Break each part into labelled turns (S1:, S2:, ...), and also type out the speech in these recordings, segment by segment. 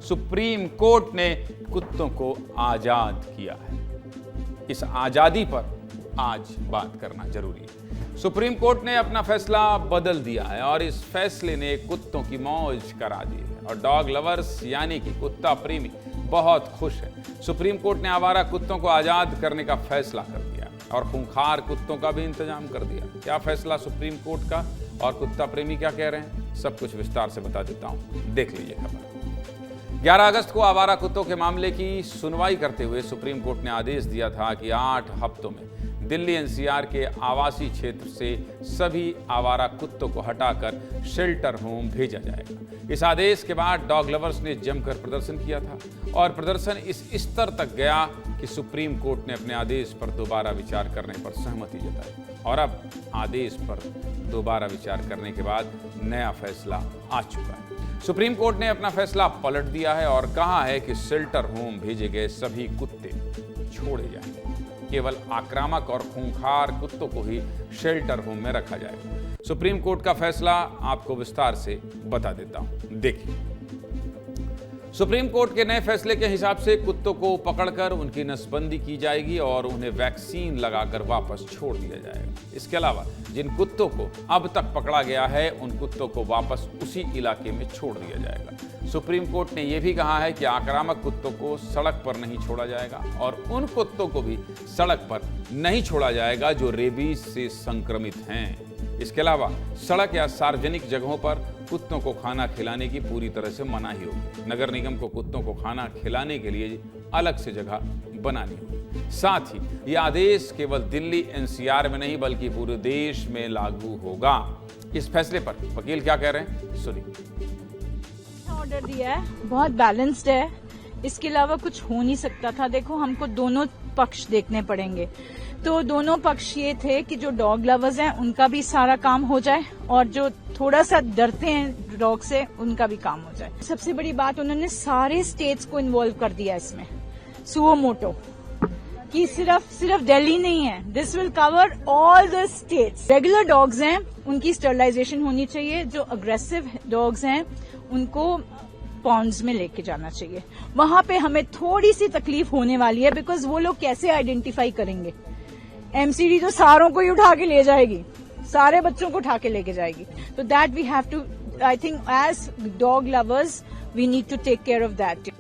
S1: Supreme court ने कुत्तों को आजाद किया है। इस आजादी पर आज बात करना जरूरी है। सुप्रीम कोर्ट ने अपना फैसला बदल दिया है और इस फैसले ने कुत्तों की मौज करा दी है और डॉग लवर्स यानी कि कुत्ता प्रेमी बहुत खुश है। सुप्रीम कोर्ट ने आवारा कुत्तों को आजाद करने का फैसला कर दिया और खूंखार कुत्तों का भी इंतजाम कर दिया। क्या फैसला सुप्रीम कोर्ट का और कुत्ता प्रेमी क्या कह रहे हैं, सब कुछ विस्तार से बता देता हूं, देख लीजिए खबर। 11 अगस्त को आवारा कुत्तों के मामले की सुनवाई करते हुए सुप्रीम कोर्ट ने आदेश दिया था कि 8 हफ्तों में दिल्ली एनसीआर के आवासीय क्षेत्र से सभी आवारा कुत्तों को हटाकर शेल्टर होम भेजा जाएगा। इस आदेश के बाद डॉग लवर्स ने जमकर प्रदर्शन किया था और प्रदर्शन इस स्तर तक गया कि सुप्रीम कोर्ट ने अपने आदेश पर दोबारा विचार करने पर सहमति जताई और अब आदेश पर दोबारा विचार करने के बाद नया फैसला आ चुका है। सुप्रीम कोर्ट ने अपना फैसला पलट दिया है और कहा है कि शेल्टर होम भेजे गए सभी कुत्ते छोड़े जाएंगे। केवल आक्रामक और खूंखार कुत्तों को ही शेल्टर होम में रखा जाएगा। सुप्रीम कोर्ट का फैसला आपको विस्तार से बता देता हूं, देखिए। सुप्रीम कोर्ट के नए फैसले के हिसाब से कुत्तों को पकड़कर उनकी नसबंदी की जाएगी और उन्हें वैक्सीन लगाकर वापस छोड़ दिया जाएगा। इसके अलावा जिन कुत्तों को अब तक पकड़ा गया है उन कुत्तों को वापस उसी इलाके में छोड़ दिया जाएगा। सुप्रीम कोर्ट ने यह भी कहा है कि आक्रामक कुत्तों को सड़क पर नहीं छोड़ा जाएगा और उन कुत्तों को भी सड़क पर नहीं छोड़ा जाएगा जो रेबीज से संक्रमित हैं। इसके अलावा सड़क या सार्वजनिक जगहों पर कुत्तों को खाना खिलाने की पूरी तरह से मनाही होगी। नगर निगम को कुत्तों को खाना खिलाने के लिए अलग से जगह बनानी होगी। साथ ही यह आदेश केवल दिल्ली एनसीआर में नहीं बल्कि पूरे देश में लागू होगा। इस फैसले पर वकील क्या कह रहे हैं, सुनिए।
S2: ऑर्डर दिया है, बहुत बैलेंस्ड है, इसके अलावा कुछ हो नहीं सकता था। देखो, हमको दोनों पक्ष देखने पड़ेंगे। तो दोनों पक्ष ये थे कि जो डॉग लवर्स हैं उनका भी सारा काम हो जाए और जो थोड़ा सा डरते हैं डॉग से उनका भी काम हो जाए। सबसे बड़ी बात, उन्होंने सारे स्टेट्स को इन्वॉल्व कर दिया इसमें, सुओ मोटो, कि सिर्फ दिल्ली नहीं है, this will cover all the states. Regular dogs हैं उनकी स्टरलाइजेशन होनी चाहिए, जो अग्रेसिव डॉग्स हैं उनको पॉन्ड्स में लेके जाना चाहिए। वहां पे हमें थोड़ी सी तकलीफ होने वाली है बिकॉज वो लोग कैसे आइडेंटिफाई करेंगे। एमसीडी तो सारों को ही उठा के ले जाएगी, सारे बच्चों को उठा के लेके जाएगी। तो that we have to, I think as dog lovers we need to take care of that.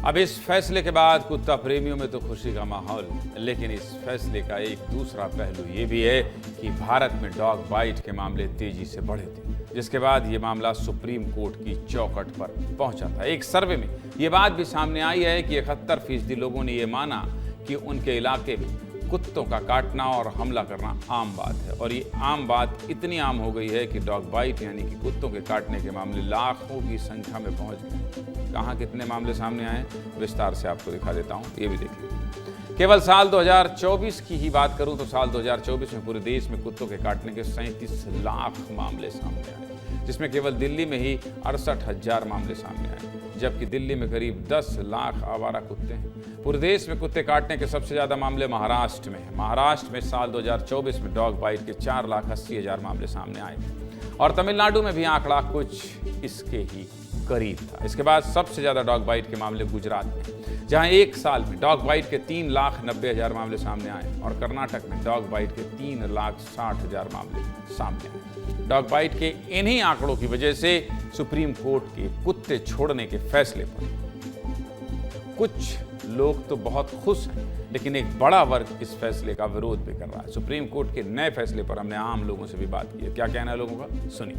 S1: अब इस फैसले के बाद कुत्ता प्रेमियों में तो खुशी का माहौल, लेकिन इस फैसले का एक दूसरा पहलू ये भी है कि भारत में डॉग बाइट के मामले तेजी से बढ़े थे, जिसके बाद ये मामला सुप्रीम कोर्ट की चौखट पर पहुंचा था। एक सर्वे में ये बात भी सामने आई है कि 71% लोगों ने ये माना कि उनके इलाके में कुत्तों का काटना और हमला करना आम बात है और ये आम बात इतनी आम हो गई है कि डॉग बाइट यानी कि कुत्तों के काटने के मामले लाखों की संख्या में पहुंच गए। कहाँ कितने मामले सामने आए, विस्तार से आपको दिखा देता हूँ, ये भी देख लीजिए। केवल साल 2024 की ही बात करूं तो साल 2024 में पूरे देश में कुत्तों के काटने के 37 लाख मामले सामने आए, जिसमें केवल दिल्ली में ही 68,000 मामले सामने आए, जबकि दिल्ली में करीब 10 लाख आवारा कुत्ते हैं। पूरे देश में कुत्ते काटने के सबसे ज्यादा मामले महाराष्ट्र में हैं। महाराष्ट्र में साल 2024 में डॉग बाइट के 4,80,000 मामले सामने आए और तमिलनाडु में भी आंकड़ा कुछ इसके ही करीब था। इसके बाद सबसे ज्यादा डॉग बाइट के मामले गुजरात में, जहां एक साल में डॉग बाइट के 3,90,000 मामले सामने आए और कर्नाटक में डॉग बाइट के 3,60,000 मामले सामने आए। डॉग बाइट के इन्हीं आंकड़ों की वजह से सुप्रीम कोर्ट के कुत्ते छोड़ने के फैसले पर कुछ लोग तो बहुत खुश हैं, लेकिन एक बड़ा वर्ग इस फैसले का विरोध भी कर रहा है। सुप्रीम कोर्ट के नए फैसले पर हमने आम लोगों से भी बात की है। क्या कहना है लोगों का, सुनिए।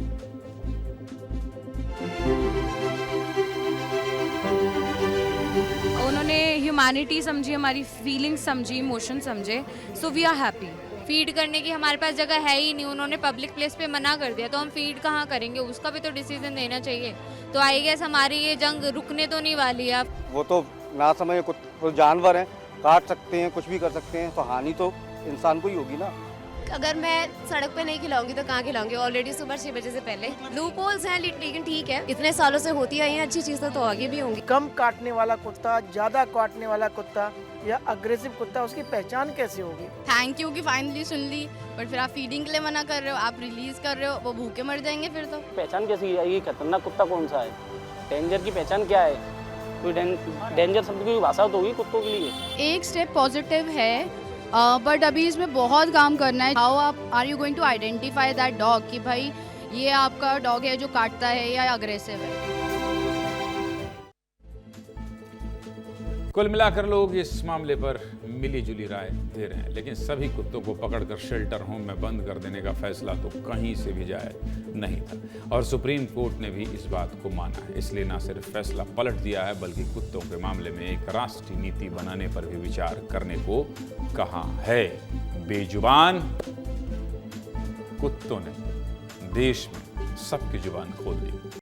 S3: उन्होंने ह्यूमैनिटी समझी, हमारी फीलिंग्स समझी, इमोशन समझे, so we are happy.
S4: Feed करने की हमारे पास जगह है ही नहीं, उन्होंने पब्लिक प्लेस पे मना कर दिया तो हम फीड कहाँ करेंगे, उसका भी तो डिसीजन देना चाहिए। तो आई गेस हमारी ये जंग रुकने तो नहीं वाली है।
S5: वो तो ना समझे, कुछ जानवर हैं, काट सकते हैं, कुछ भी कर सकते हैं, तो हानि तो इंसान को ही होगी ना।
S6: अगर मैं सड़क पे नहीं खिलाऊंगी तो कहाँ खिलाऊंगी, ऑलरेडी सुबह 6 बजे से पहले। लूप होल्स हैं लेकिन ठीक है, इतने सालों से होती आई हैं, अच्छी चीज़ें तो आगे भी होंगी।
S7: कम काटने वाला कुत्ता, ज़्यादा काटने वाला कुत्ता, या अग्रेसिव कुत्ता, उसकी पहचान कैसे होगी?
S8: थैंक यू कि फाइनली सुन ली, बट फिर आप फीडिंग के लिए मना कर रहे हो, आप रिलीज कर रहे हो, वो भूखे मर जाएंगे फिर तो।
S9: पहचान कैसी है? ये खतरनाक कुत्ता कौन सा है? डेंजर की पहचान क्या है? कोई डेंजर शब्द की भाषा तो होगी कुत्तों के लिए।
S8: एक स्टेप पॉजिटिव है, बट अभी इसमें बहुत काम करना है। हाउ आप are you going to identify that dog कि भाई ये आपका डॉग है जो काटता है या अग्रेसिव है।
S1: कुल मिलाकर लोग इस मामले पर मिली जुली राय दे रहे हैं, लेकिन सभी कुत्तों को पकड़कर शेल्टर होम में बंद कर देने का फैसला तो कहीं से भी जायज नहीं था और सुप्रीम कोर्ट ने भी इस बात को माना है। इसलिए न सिर्फ फैसला पलट दिया है, बल्कि कुत्तों के मामले में एक राष्ट्रीय नीति बनाने पर भी विचार करने को कहा है। बेजुबान कुत्तों ने देश में सबकी जुबान खोल दी।